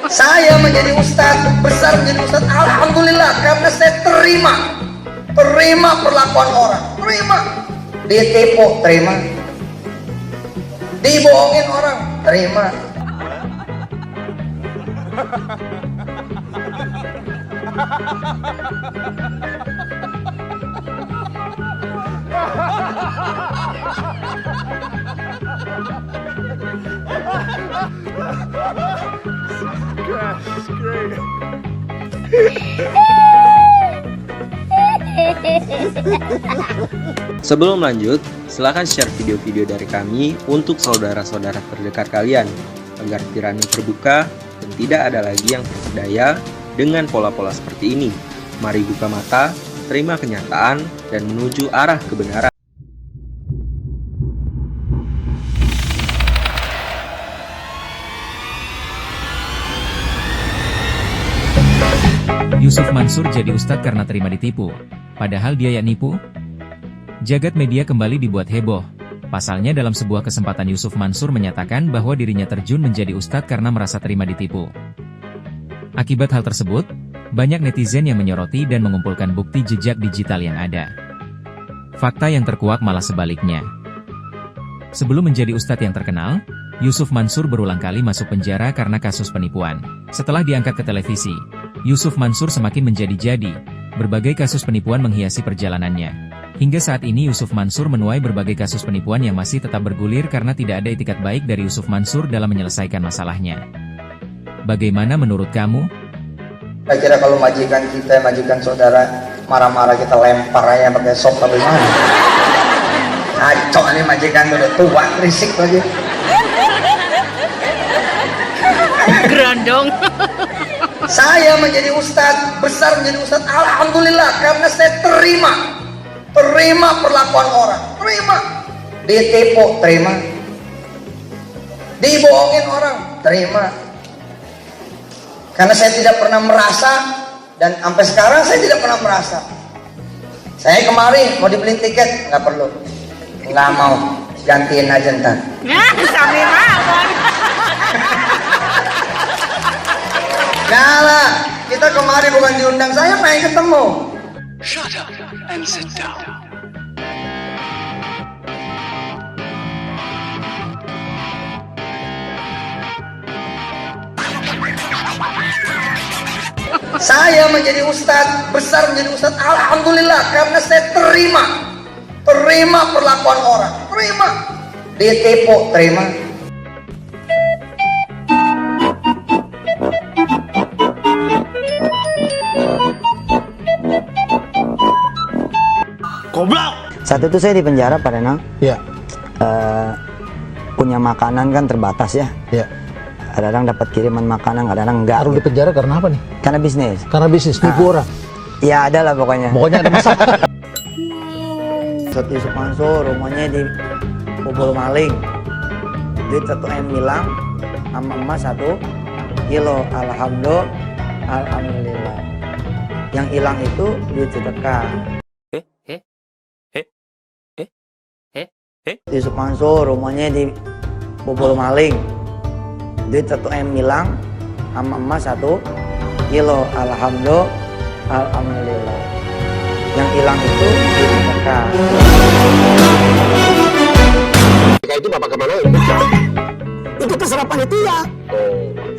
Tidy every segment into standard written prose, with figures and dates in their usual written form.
Saya menjadi ustadz, besar menjadi ustadz, alhamdulillah, karena saya terima perlakuan orang, terima. Ditipu, terima. Dibohongin orang, terima. Gosh, it's great. Sebelum lanjut, silahkan share video-video dari kami untuk saudara-saudara terdekat kalian agar pikirannya terbuka dan tidak ada lagi yang terpedaya dengan pola-pola seperti ini. Mari buka mata, terima kenyataan, dan menuju arah kebenaran. Yusuf Mansur jadi ustadz karena terima ditipu. Padahal dia yang nipu? Jagat media kembali dibuat heboh. Pasalnya dalam sebuah kesempatan Yusuf Mansur menyatakan bahwa dirinya terjun menjadi ustadz karena merasa terima ditipu. Akibat hal tersebut, banyak netizen yang menyoroti dan mengumpulkan bukti jejak digital yang ada. Fakta yang terkuak malah sebaliknya. Sebelum menjadi ustadz yang terkenal, Yusuf Mansur berulang kali masuk penjara karena kasus penipuan. Setelah diangkat ke televisi, Yusuf Mansur semakin menjadi-jadi. Berbagai kasus penipuan menghiasi perjalanannya. Hingga saat ini Yusuf Mansur menuai berbagai kasus penipuan yang masih tetap bergulir karena tidak ada itikat baik dari Yusuf Mansur dalam menyelesaikan masalahnya. Bagaimana menurut kamu? Saya kira kalau majikan kita, majikan saudara marah-marah kita lempar aja pakai sop bagaimana? Kacau nih majikan udah tua, risik lagi. Gerondong. Saya menjadi ustadz, besar menjadi ustadz, alhamdulillah, karena saya terima perlakuan orang, terima. Ditipu, terima. Dibohongin orang, terima. Karena saya tidak pernah merasa, dan sampai sekarang saya tidak pernah merasa. Saya kemari mau dibeliin tiket, nggak perlu, nggak mau, gantiin aja ntar. Sampai mawon. Nggak lah, kita kemari bukan diundang, saya pengen ketemu. Shut up and sit down. Saya menjadi ustadz, besar menjadi ustadz, alhamdulillah, karena saya terima perlakuan orang, terima. Ditipu, terima. Goblok. Saat itu saya di penjara Pak Renang. Iya. Punya makanan kan terbatas ya. Iya. Kadang-kadang dapat kiriman makanan, kadang-kadang enggak. Harus di penjara karena apa nih? Karena bisnis. Karena bisnis nipu orang. Ya ada lah pokoknya. Pokoknya ada masalah. Ustadz Yusuf Mansur rumahnya di Bobol Maling. Duit 1 M hilang sama emas 1 kilo. Alhamdulillah. Yang hilang itu duit sedekah. Yusuf Mansur rumahnya di Bobol Maling. Duit 1 M hilang sama emas 1 kilo. Alhamdulillah. Yang hilang itu duit sedekah. Itu bapak kemana? Itu terserah panitia.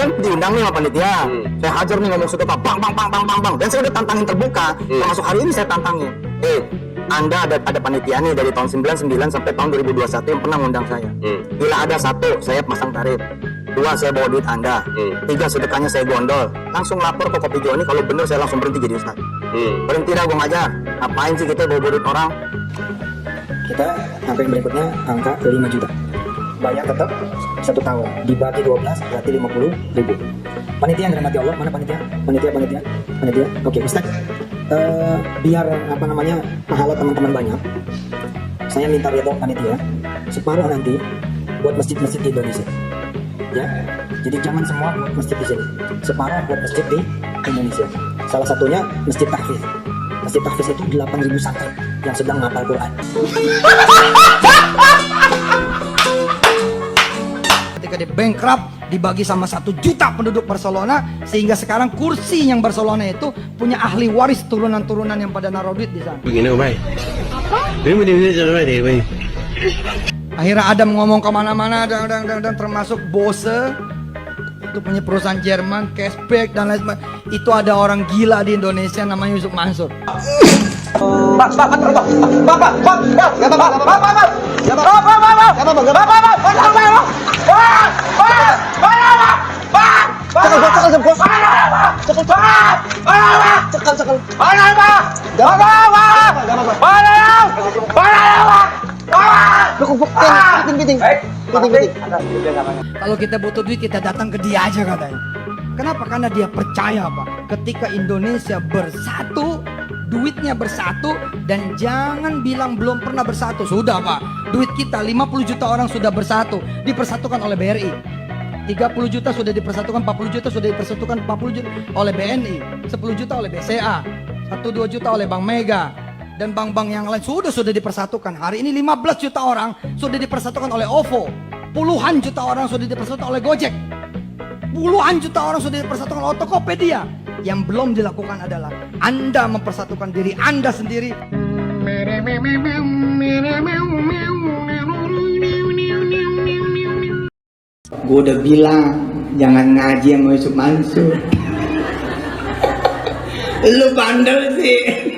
Kan diundang nih sama panitia. Saya hajar nih ngomong sedekah, bang. Dan saya udah tantangin terbuka. Termasuk hari ini saya tantangin. Anda ada panitia nih dari tahun 99 sampai tahun 2021 yang pernah ngundang saya. Bila ada 1, saya pasang tarif. 2, saya bawa duit Anda. 3, sedekahnya saya gondol. Langsung lapor ke Kopi Joni, kalau bener saya langsung berhenti jadi ustaz. Berhenti dah gue ngajar. Ngapain sih kita bawa duit orang? Kita angka yang berikutnya angka 5 juta. Bayar tetap 1 tahun. Dibagi 12 berarti 50.000. Panitia yang dirahmati Allah, mana panitia? Panitia. Oke, Ustaz. Biar pahala teman-teman banyak. Saya minta ridho panitia separuh nanti buat masjid-masjid di Indonesia. Ya. Jadi jangan semua buat masjid di sini. Separuh buat masjid di Indonesia. Salah satunya Masjid Tahfiz. Masjid Tahfiz itu 8.000 santri yang sedang ngapal Quran. Ketika dia bankrupt, dibagi sama 1 juta penduduk Barcelona, sehingga sekarang kursi yang Barcelona itu punya ahli waris turunan-turunan yang pada naruh duit di sana. Akhirnya Adam ngomong kemana-mana dan termasuk Bose itu punya perusahaan Jerman, cashback dan lain sebagainya. Itu ada orang gila di Indonesia namanya Yusuf Mansur. Kalau kita butuh duit, kita datang ke dia aja katanya. Kenapa? Karena dia percaya, Pak, ketika Indonesia bersatu, duitnya bersatu, dan jangan bilang belum pernah bersatu. Sudah, Pak, duit kita 50 juta orang sudah bersatu, dipersatukan oleh BRI. 30 juta sudah dipersatukan, 40 juta sudah dipersatukan, 40 juta oleh BNI, 10 juta oleh BCA, 1-2 juta oleh Bank Mega, dan bank-bank yang lain sudah dipersatukan. Hari ini 15 juta orang sudah dipersatukan oleh OVO, puluhan juta orang sudah dipersatukan oleh Gojek, puluhan juta orang sudah dipersatukan oleh Tokopedia. Yang belum dilakukan adalah Anda mempersatukan diri Anda sendiri. Gue udah bilang jangan ngaji sama Yusuf Mansur. Lu bandel sih.